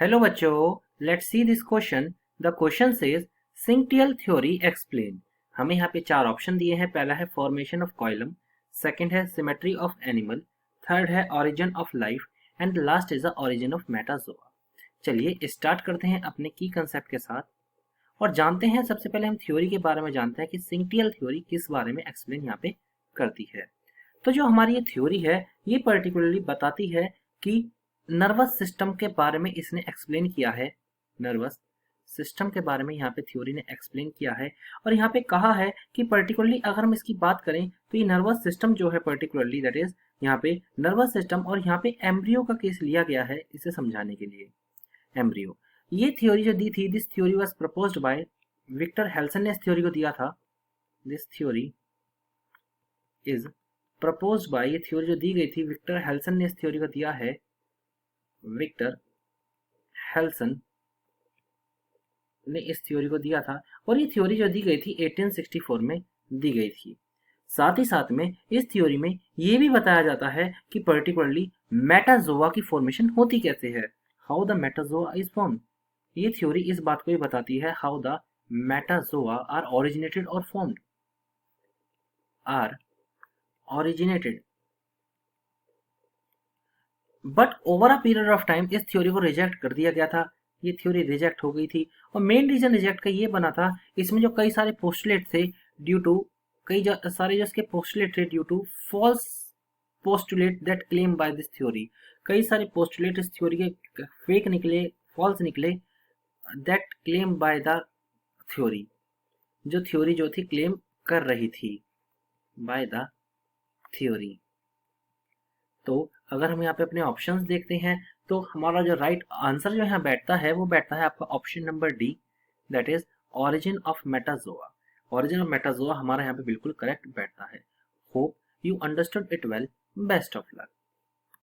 Hello बच्चों, let's see this question. The question says syncytial theory explain. हमें यहाँ पे चार ऑप्शन दिए हैं। पहला है फॉर्मेशन ऑफ कॉइलम, सेकंड है सिमेट्री ऑफ एनिमल, थर्ड है origin of life and last is the origin of metazoa. चलिए स्टार्ट करते हैं अपने की कंसेप्ट के साथ और जानते हैं। सबसे पहले हम थ्योरी के बारे में जानते हैं कि सिंक्टियल थ्योरी किस बारे में एक्सप्लेन यहाँ पे करती है। तो जो हमारी ये थ्योरी है ये पर्टिकुलरली बताती है कि नर्वस सिस्टम के बारे में इसने एक्सप्लेन किया है। नर्वस सिस्टम के बारे में यहाँ पे थ्योरी ने एक्सप्लेन किया है और यहाँ पे कहा है कि पर्टिकुलरली अगर हम इसकी बात करें तो ये नर्वस सिस्टम जो है पर्टिकुलरली दैट इज यहाँ पे नर्वस सिस्टम और यहाँ पे एम्ब्रियो का केस लिया गया है इसे समझाने के लिए। एम्ब्रियो, ये थ्योरी जो दी थी, this theory was proposed by Victor Helson ने इस थ्योरी को दिया था। This theory is proposed by, ये थ्योरी जो दी गई थी विक्टर हेल्सन ने इस थ्योरी को दिया है। विक्टर हेल्सन ने इस थ्योरी को दिया था और ये थ्योरी जो दी गई थी 1864 में दी गई थी। साथ ही साथ में इस थ्योरी में ये भी बताया जाता है कि पर्टिकुलरली मेटाजोआ की फॉर्मेशन होती कैसे है, how the metazoa is formed. ये थ्योरी इस बात को भी बताती है how the metazoa are originated और formed, are originated. But over a period of time इस थ्योरी को रिजेक्ट कर दिया गया था। ये थ्योरी रिजेक्ट हो गई थी और मेन रीजन रिजेक्ट का ये बना था, इसमें जो कई सारे पोस्टुलेट थे ड्यू टू सारे जो इसके पोस्टुलेट थे due to false postulate that claim by this theory. कई सारे पोस्टुलेट इस थ्योरी के फेक निकले, फॉल्स निकले, that claim by the theory, जो थ्योरी जो थी क्लेम कर रही थी बाय द थ्योरी। तो अगर हम यहाँ पे अपने ऑप्शंस देखते हैं तो हमारा जो राइट आंसर जो यहाँ बैठता है वो बैठता है आपका option number D, that is origin of Metazoa. Origin of Metazoa हमारा यहाँ पे बिल्कुल करेक्ट बैठता है। Hope you understood it well. Best of luck.